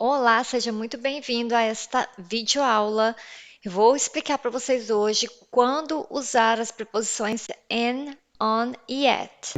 Olá, seja muito bem-vindo a esta videoaula. Eu vou explicar para vocês hoje quando usar as preposições in, on e at.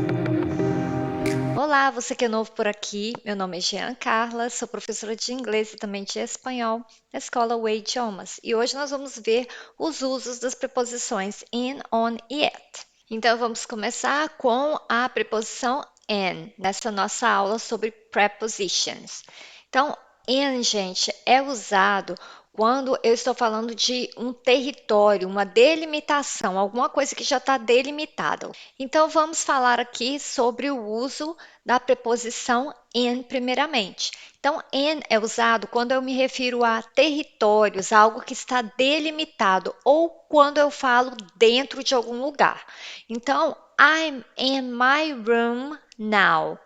Olá, você que é novo por aqui, meu nome é Jean Carla, sou professora de inglês e também de espanhol na Escola Way Idiomas. E hoje nós vamos ver os usos das preposições in, on e at. Então vamos começar com a preposição in, nessa nossa aula sobre prepositions. Então, in, gente, é usado quando eu estou falando de um território, uma delimitação, alguma coisa que já está delimitada. Então, vamos falar aqui sobre o uso da preposição in, primeiramente. Então, in é usado quando eu me refiro a territórios, algo que está delimitado, ou quando eu falo dentro de algum lugar. Então, I'm in my room now.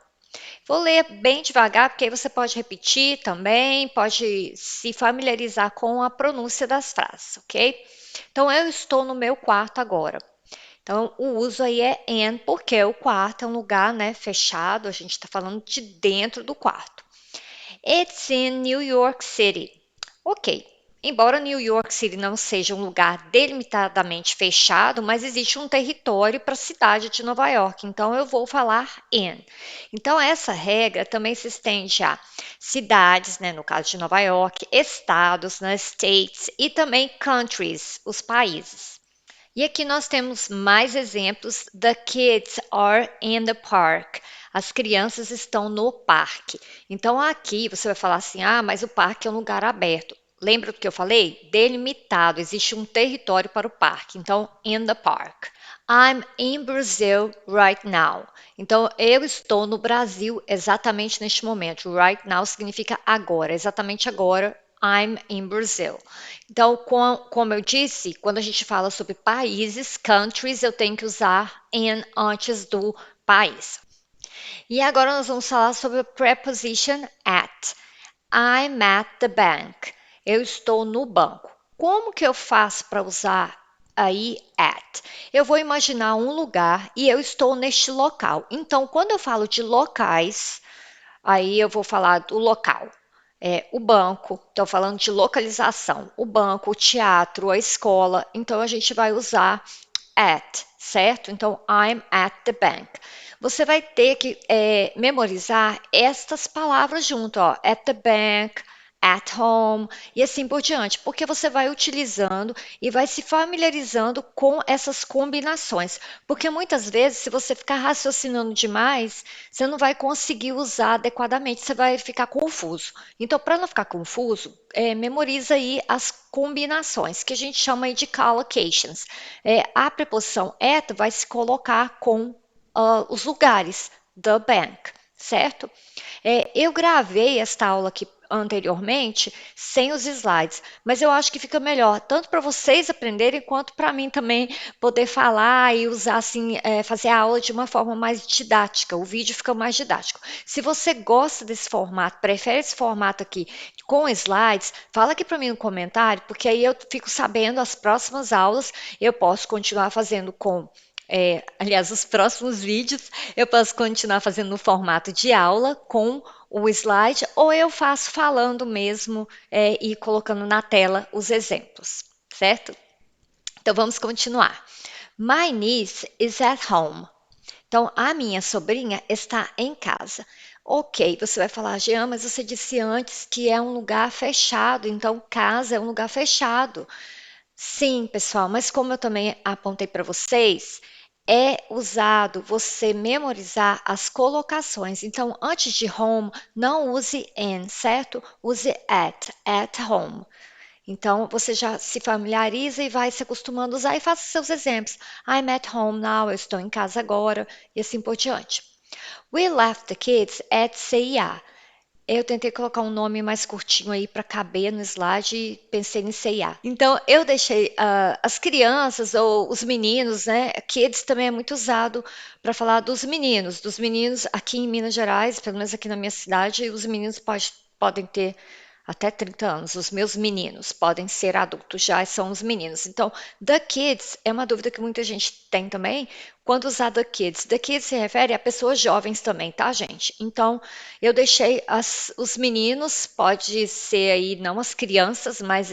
Vou ler bem devagar, porque aí você pode repetir também, pode se familiarizar com a pronúncia das frases, ok? Então, eu estou no meu quarto agora. Então, o uso aí é in, porque o quarto é um lugar, né, fechado, a gente está falando de dentro do quarto. It's in New York City. Ok. Embora New York City não seja um lugar delimitadamente fechado, mas existe um território para a cidade de Nova York, então eu vou falar in. Então, essa regra também se estende a cidades, né, no caso de Nova York, estados, né, states, e também countries, os países. E aqui nós temos mais exemplos. The kids are in the park. As crianças estão no parque. Então aqui você vai falar assim: ah, mas o parque é um lugar aberto. Lembra do que eu falei? Delimitado, existe um território para o parque. Então, in the park. I'm in Brazil right now. Então, eu estou no Brasil exatamente neste momento. Right now significa agora, exatamente agora. I'm in Brazil. Então, como eu disse, quando a gente fala sobre países, countries, eu tenho que usar in antes do país. E agora nós vamos falar sobre a preposition at. I'm at the bank. Eu estou no banco. Como que eu faço para usar aí at? Eu vou imaginar um lugar e eu estou neste local. Então, quando eu falo de locais, aí eu vou falar do local. O banco, estou falando de localização. O banco, o teatro, a escola. Então, a gente vai usar at, certo? Então, I'm at the bank. Você vai ter que memorizar estas palavras junto, ó, at the bank, at home e assim por diante, porque você vai utilizando e vai se familiarizando com essas combinações. Porque muitas vezes, se você ficar raciocinando demais, você não vai conseguir usar adequadamente, você vai ficar confuso. Então, para não ficar confuso, memoriza aí as combinações, que a gente chama aí de collocations. A preposição at vai se colocar com os lugares, the bank, certo? Eu gravei esta aula aqui anteriormente sem os slides, mas eu acho que fica melhor, tanto para vocês aprenderem, quanto para mim também poder falar e usar assim, fazer a aula de uma forma mais didática. O vídeo fica mais didático. Se você gosta desse formato, prefere esse formato aqui com slides, fala aqui para mim no comentário, porque aí eu fico sabendo as próximas aulas, eu posso continuar fazendo com aliás, os próximos vídeos eu posso continuar fazendo no formato de aula com o slide, ou eu faço falando mesmo e colocando na tela os exemplos, certo? Então vamos continuar. My niece is at home. Então, a minha sobrinha está em casa. Ok, você vai falar, Jean, mas você disse antes que é um lugar fechado, então casa é um lugar fechado. Sim, pessoal, mas como eu também apontei para vocês, é usado você memorizar as colocações. Então, antes de home, não use in, certo? Use at home. Então, você já se familiariza e vai se acostumando a usar e faça seus exemplos. I'm at home now, eu estou em casa agora, e assim por diante. We left the kids at CIA. Eu tentei colocar um nome mais curtinho aí para caber no slide e pensei em C&A. Então, eu deixei as crianças ou os meninos, né? Kids também é muito usado para falar dos meninos. Dos meninos aqui em Minas Gerais, pelo menos aqui na minha cidade, os meninos podem ter até 30 anos. Os meus meninos podem ser adultos, já são os meninos. Então, the kids é uma dúvida que muita gente tem também. Quando usar the kids? The kids se refere a pessoas jovens também, tá, gente? Então, eu deixei os meninos, pode ser aí não as crianças, mas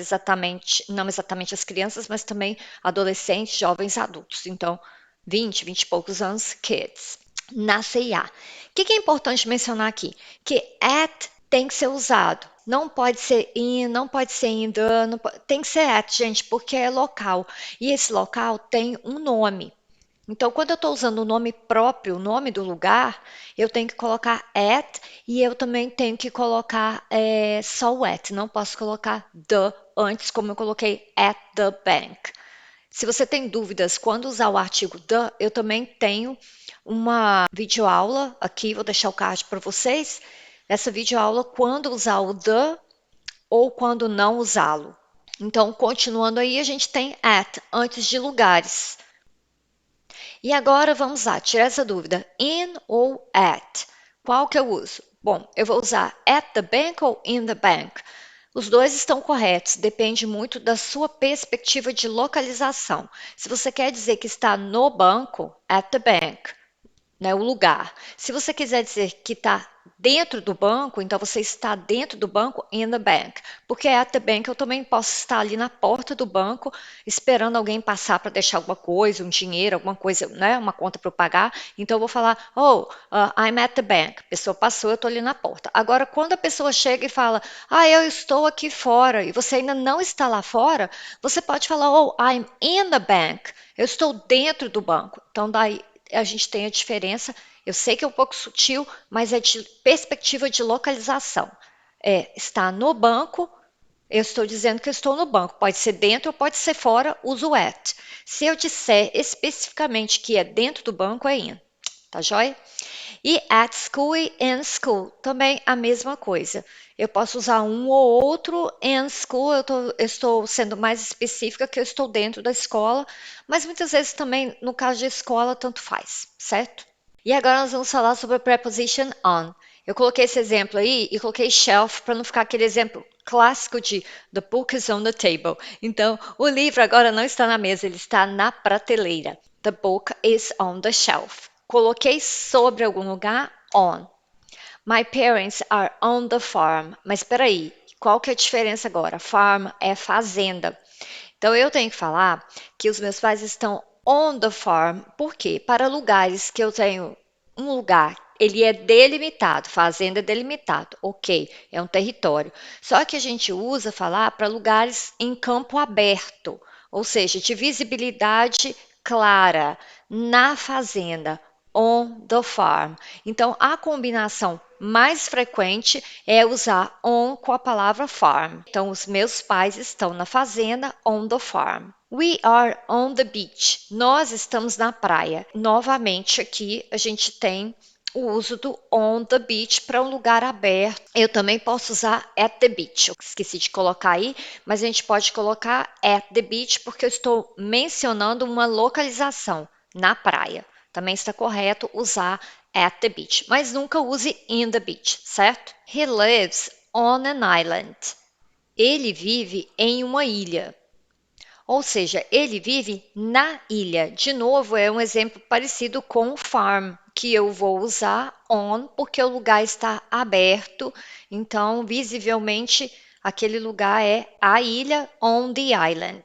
não exatamente as crianças, mas também adolescentes, jovens, adultos. Então, 20 e poucos anos, kids. Na CIA. O que é importante mencionar aqui? Que at tem que ser usado. Não pode ser in, não pode ser in the, tem que ser at, gente, porque é local. E esse local tem um nome. Então, quando eu estou usando o nome próprio, o nome do lugar, eu tenho que colocar at e eu também tenho que colocar só o at. Não posso colocar the antes, como eu coloquei at the bank. Se você tem dúvidas quando usar o artigo the, eu também tenho uma videoaula aqui, vou deixar o card para vocês. Essa videoaula, quando usar o the ou quando não usá-lo. Então, continuando aí, a gente tem at antes de lugares. E agora vamos lá, tirar essa dúvida. In ou at? Qual que eu uso? Bom, eu vou usar at the bank ou in the bank. Os dois estão corretos, depende muito da sua perspectiva de localização. Se você quer dizer que está no banco, at the bank, né, o lugar. Se você quiser dizer que está dentro do banco, então você está dentro do banco in the bank. Porque at the bank eu também posso estar ali na porta do banco esperando alguém passar para deixar alguma coisa, um dinheiro, alguma coisa, né, uma conta para eu pagar. Então eu vou falar, I'm at the bank. A pessoa passou, eu estou ali na porta. Agora, quando a pessoa chega e fala, eu estou aqui fora, e você ainda não está lá fora, você pode falar, I'm in the bank. Eu estou dentro do banco. Então, daí a gente tem a diferença. Eu sei que é um pouco sutil, mas é de perspectiva de localização. Está no banco, eu estou dizendo que eu estou no banco. Pode ser dentro ou pode ser fora, uso at. Se eu disser especificamente que é dentro do banco, é in. Tá joia? E at school e in school, também a mesma coisa. Eu posso usar um ou outro. In school, eu estou sendo mais específica que eu estou dentro da escola, mas muitas vezes também, no caso de escola, tanto faz, certo? E agora nós vamos falar sobre a preposition on. Eu coloquei esse exemplo aí e coloquei shelf para não ficar aquele exemplo clássico de the book is on the table. Então, o livro agora não está na mesa, ele está na prateleira. The book is on the shelf. Coloquei sobre algum lugar, on. My parents are on the farm. Mas espera aí, qual que é a diferença agora? Farm é fazenda. Então eu tenho que falar que os meus pais estão on the farm, por quê? Para lugares que eu tenho um lugar, ele é delimitado, fazenda é delimitado, ok, é um território. Só que a gente usa falar para lugares em campo aberto, ou seja, de visibilidade clara, na fazenda, on the farm. Então, a combinação mais frequente é usar on com a palavra farm. Então, os meus pais estão na fazenda, on the farm. We are on the beach. Nós estamos na praia. Novamente, aqui a gente tem o uso do on the beach para um lugar aberto. Eu também posso usar at the beach. Eu esqueci de colocar aí, mas a gente pode colocar at the beach porque eu estou mencionando uma localização na praia. Também está correto usar at the beach, mas nunca use in the beach, certo? He lives on an island. Ele vive em uma ilha. Ou seja, ele vive na ilha. De novo, é um exemplo parecido com farm, que eu vou usar on, porque o lugar está aberto. Então, visivelmente, aquele lugar é a ilha, on the island.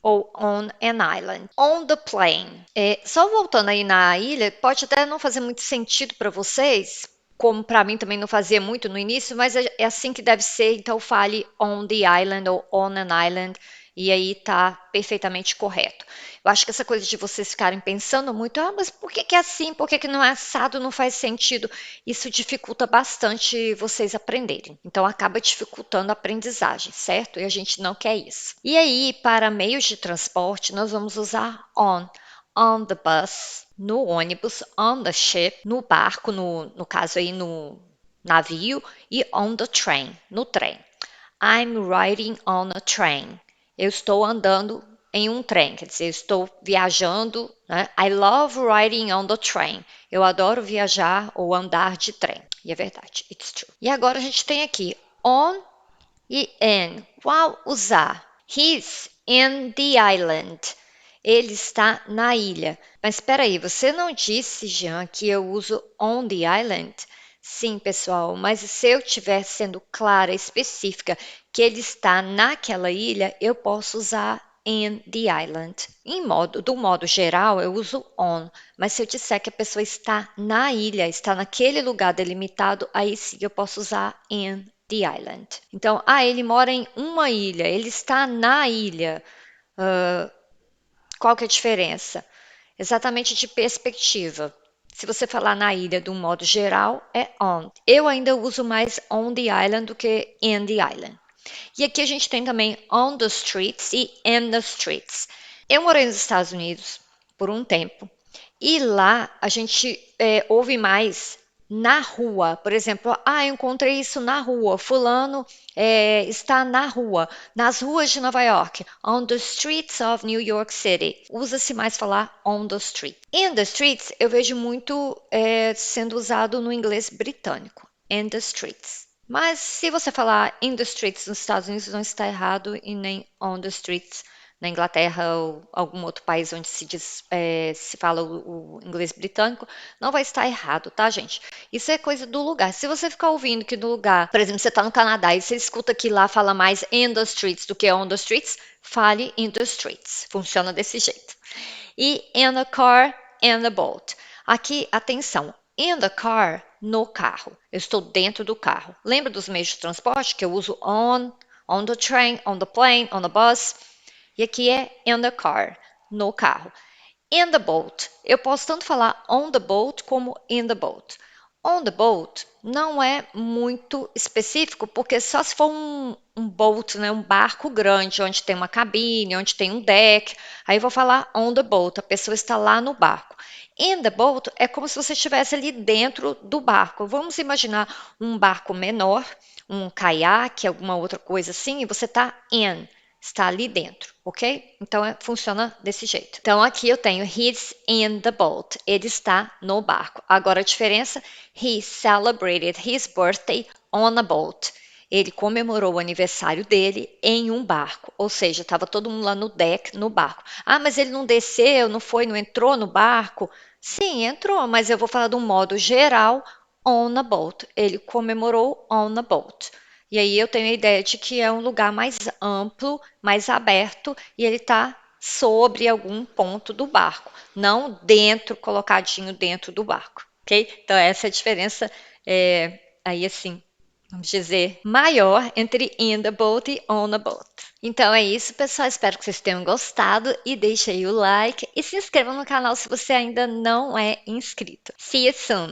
Ou on an island. On the plane. Só voltando aí na ilha, pode até não fazer muito sentido para vocês, como para mim também não fazia muito no início, mas é assim que deve ser, então fale on the island ou on an island, e aí tá perfeitamente correto. Eu acho que essa coisa de vocês ficarem pensando muito, mas por que que é assim, por que que não é assado, não faz sentido, isso dificulta bastante vocês aprenderem. Então acaba dificultando a aprendizagem, certo? E a gente não quer isso. E aí, para meios de transporte, nós vamos usar on the bus, no ônibus, on the ship, no barco, no caso aí no navio, e on the train, no trem. I'm riding on a train. Eu estou andando em um trem, quer dizer, eu estou viajando, né? I love riding on the train. Eu adoro viajar ou andar de trem. E é verdade, it's true. E agora a gente tem aqui on E in, qual usar? He's in the island. Ele está na ilha. Mas espera aí, você não disse, Jean, que eu uso on the island? Sim, pessoal, mas se eu estiver sendo clara, específica, que ele está naquela ilha, eu posso usar in the island. Do modo geral, eu uso on, mas se eu disser que a pessoa está na ilha, está naquele lugar delimitado, aí sim eu posso usar in the island. Então, ele mora em uma ilha, ele está na ilha. Ah, qual que é a diferença? Exatamente de perspectiva. Se você falar na ilha de um modo geral, é on. Eu ainda uso mais on the island do que in the island. E aqui a gente tem também on the streets e in the streets. Eu morei nos Estados Unidos por um tempo e lá a gente ouve mais na rua. Por exemplo, eu encontrei isso na rua. Fulano está na rua, nas ruas de Nova York. On the streets of New York City. Usa-se mais falar on the street. In the streets eu vejo muito sendo usado no inglês britânico. In the streets. Mas se você falar in the streets nos Estados Unidos, não está errado e nem on the streets na Inglaterra ou algum outro país onde se fala o inglês britânico, não vai estar errado, tá, gente? Isso é coisa do lugar. Se você ficar ouvindo que no lugar, por exemplo, você está no Canadá e você escuta que lá fala mais in the streets do que on the streets, fale in the streets. Funciona desse jeito. E in the car, in the boat. Aqui, atenção, in the car, no carro. Eu estou dentro do carro. Lembra dos meios de transporte que eu uso on the train, on the plane, on the bus? E aqui é in the car, no carro. In the boat, eu posso tanto falar on the boat como in the boat. On the boat não é muito específico, porque só se for um boat, né, um barco grande, onde tem uma cabine, onde tem um deck, aí eu vou falar on the boat, a pessoa está lá no barco. In the boat é como se você estivesse ali dentro do barco. Vamos imaginar um barco menor, um caiaque, alguma outra coisa assim, e você está está ali dentro, ok? Então funciona desse jeito. Então aqui eu tenho he's in the boat, ele está no barco. Agora a diferença, he celebrated his birthday on a boat. Ele comemorou o aniversário dele em um barco, ou seja, estava todo mundo lá no deck, no barco. Mas ele não desceu, não foi, não entrou no barco? Sim, entrou, mas eu vou falar de um modo geral, on a boat. Ele comemorou on a boat. E aí eu tenho a ideia de que é um lugar mais amplo, mais aberto, e ele está sobre algum ponto do barco, não dentro, colocadinho dentro do barco, ok? Então essa é a diferença, aí assim, vamos dizer, maior entre in the boat e on a boat. Então é isso, pessoal. Espero que vocês tenham gostado e deixe aí o like e se inscreva no canal se você ainda não é inscrito. See you soon!